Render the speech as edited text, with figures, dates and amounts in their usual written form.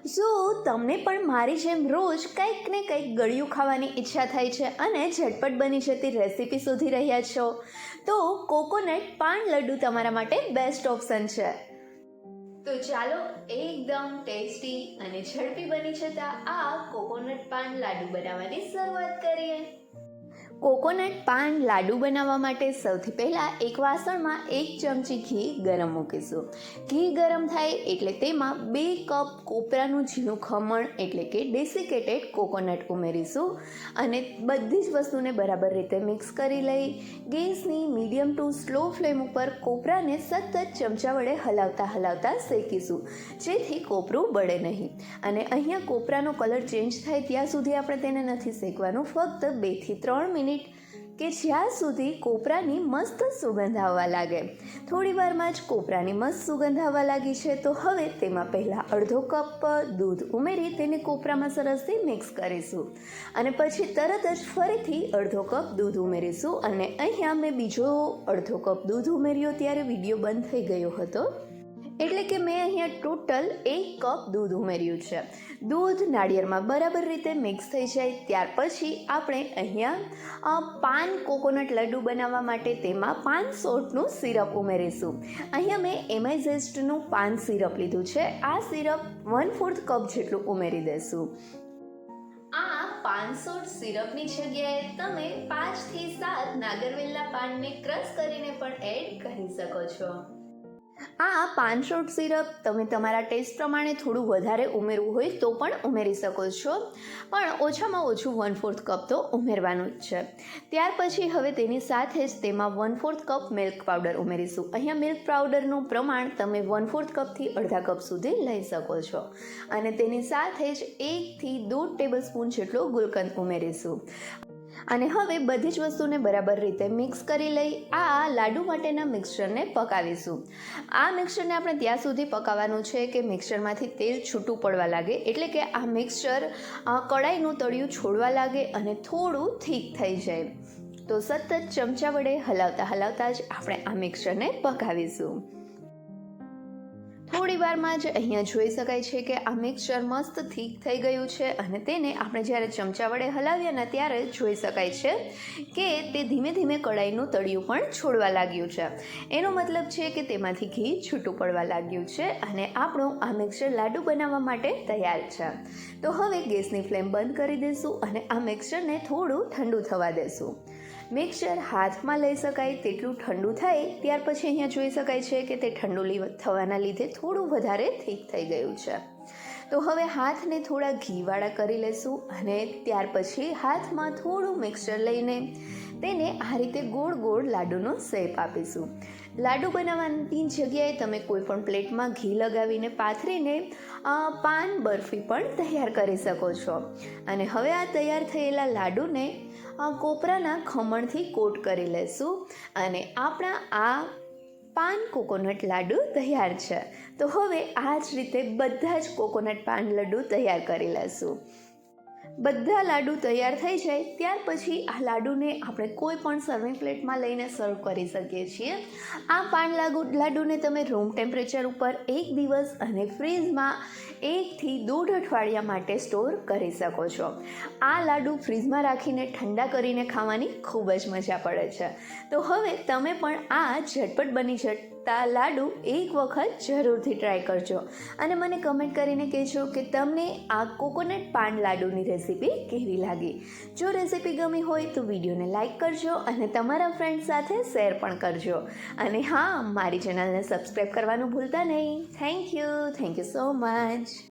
જો તમને પણ મારી જેમ રોજ કંઈક ને કંઈક ગળ્યું ખાવાની ઈચ્છા થાય છે અને ઝટપટ બની જતી રેસીપી શોધી રહ્યા છો તો કોકોનટ પાન લડ્ડુ તમારા માટે બેસ્ટ ઓપ્શન છે. તો ચાલો એકદમ ટેસ્ટી અને ઝડપી બની જતા આ કોકોનટ પાન લાડુ બનાવવાની શરૂઆત કરીએ. કોકોનટ પાન લાડુ બનાવવા માટે સૌથી પહેલાં એક વાસણમાં 1 ચમચી ઘી ગરમ મૂકીશું. ઘી ગરમ થાય એટલે તેમાં 2 કપ કોપરાનું ઝીણું ખમણ એટલે કે ડેસિકેટેડ કોકોનટ ઉમેરીશું અને બધી જ વસ્તુને બરાબર રીતે મિક્સ કરી લઈ ગેસની મીડિયમ ટુ સ્લો ફ્લેમ ઉપર કોપરાને સતત ચમચા વડે હલાવતા શેકીશું જેથી કોપરું બળે નહીં. અને અહીંયા કોપરાનો કલર ચેન્જ થાય ત્યાં સુધી આપણે તેને નથી શેકવાનું, ફક્ત 2 થી 3 મિનિટ કે જ્યાં સુધી કોપરાની મસ્ત સુગંધ આવવા લાગે. થોડી વારમાં જ કોપરાની મસ્ત સુગંધ આવવા લાગી છે તો હવે તેમાં પહેલાં અડધો કપ દૂધ ઉમેરી તેને કોપરામાં સરસથી મિક્સ કરીશું અને પછી તરત જ ફરીથી અડધો કપ દૂધ ઉમેરીશું. અને અહીંયા મેં બીજો અડધો કપ દૂધ ઉમેર્યો ત્યારે વિડીયો બંધ થઈ ગયો હતો એટલે કે મેં અહીંયા ટોટલ 1 કપ દૂધ ઉમેર્યું છે. દૂધ નાળિયેરમાં બરાબર રીતે મિક્સ થઈ જાય ત્યાર પછી આપણે અહીંયા પાન કોકોનટ લડ્ડુ બનાવવા માટે તેમાં પાન સોટનું સિરપ ઉમેરીશું. અહીંયા મેં એમઆઈ ઝેસ્ટનું પાન સિરપ લીધું છે. આ સિરપ 1/4 કપ જેટલું ઉમેરી દઈશું. આ 500 સિરપની જગ્યાએ તમે 5 થી 7 નાગરવેલના પાનને ક્રશ કરીને પણ એડ કરી શકો છો. આ 500 સિરપ તમે તમારા ટેસ્ટ પ્રમાણે થોડું વધારે ઉમેરવું હોય તો પણ ઉમેરી શકો છો, પણ ઓછામાં ઓછું 1/4 કપ તો ઉમેરવાનું જ છે. ત્યાર પછી હવે તેની સાથે જ તેમાં 1/4 કપ મિલ્ક પાવડર ઉમેરીશું. અહીંયા મિલ્ક પાવડરનું પ્રમાણ તમે 1/4 કપથી અડધા કપ સુધી લઈ શકો છો અને તેની સાથે જ 1 થી 2 ટેબલ સ્પૂન જેટલો ગુલકંદ ઉમેરીશું. અને હવે બધી જ વસ્તુને બરાબર રીતે મિક્સ કરી લઈ આ લાડુ માટેના મિક્સચરને પકાવીશું. આ મિક્સચરને આપણે ત્યાં સુધી પકાવવાનું છે કે મિક્સચરમાંથી તેલ છૂટું પડવા લાગે, એટલે કે આ મિક્સચર કડાઈનું તળિયું છોડવા લાગે અને થોડું થીક થઈ જાય. તો સતત ચમચા વડે હલાવતા જ આપણે આ મિક્સચરને પકાવીશું. થોડી વારમાં જ અહીંયા જોઈ શકાય છે કે આ મિક્સચર મસ્ત થીક થઈ ગયું છે અને તેને આપણે જ્યારે ચમચા વડે હલાવ્યા ને ત્યારે જોઈ શકાય છે કે તે ધીમે ધીમે કડાઈનું તળિયું પણ છોડવા લાગ્યું છે. એનો મતલબ છે કે તેમાંથી ઘી છૂટું પડવા લાગ્યું છે અને આપણું આ મિક્સચર લાડુ બનાવવા માટે તૈયાર છે. તો હવે ગેસની ફ્લેમ બંધ કરી દઈશું અને આ મિક્સચરને થોડું ઠંડુ થવા દઈશું. મિક્સચર હાથમાં લઈ શકાય તેટલું ઠંડુ થાય ત્યાર પછી અહીંયા જોઈ શકાય છે કે તે ઠંડુ થવાના લીધે થોડું વધારે થીક થઈ ગયું છે. તો હવે હાથને થોડા ઘીવાળા કરી લઈશું અને ત્યાર પછી હાથમાં થોડું મિક્સચર લઈને તેને આ રીતે ગોળ ગોળ લાડુનો શેપ આપીશું. લાડુ બનાવવાની જગ્યાએ તમે કોઈ પણ પ્લેટમાં ઘી લગાવીને પાથરીને પાન બરફી પણ તૈયાર કરી શકો છો. અને હવે આ તૈયાર થયેલા લાડુને કોપરાના ખમણથી કોટ કરી લઈશું અને આપણા આ પાન કોકોનટ લાડુ તૈયાર છે. તો હવે આ જ રીતે બધા જ કોકોનટ પાન લડ્ડુ તૈયાર કરી લઈશું. બધા લાડુ તૈયાર થઈ જાય ત્યાર પછી આ લાડુને આપણે કોઈ પણ સર્વિંગ પ્લેટમાં લઈને સર્વ કરી શકીએ છીએ. આ પાન લાડુને તમે રૂમ ટેમ્પરેચર ઉપર 1 દિવસ અને ફ્રીઝમાં 1 થી 1.5 અઠવાડિયા માટે સ્ટોર કરી શકો છો. આ લાડુ ફ્રીઝમાં રાખીને ઠંડા કરીને ખાવાની ખૂબ જ મજા પડે છે. તો હવે તમે પણ આ ઝટપટ બની જતા લાડુ એક વખત જરૂરથી ટ્રાય કરજો અને મને કમેન્ટ કરીને કહેજો કે તમને આ કોકોનટ પાન લાડુની રેસીપી કેવી લાગી. જો રેસીપી ગમી હોય તો વિડીયોને લાઇક કરજો અને તમારા ફ્રેન્ડ સાથે શેર પણ કરજો. અને હા, મારી ચેનલને સબસ્ક્રાઈબ કરવાનું ભૂલતા નહીં. Thank you so much.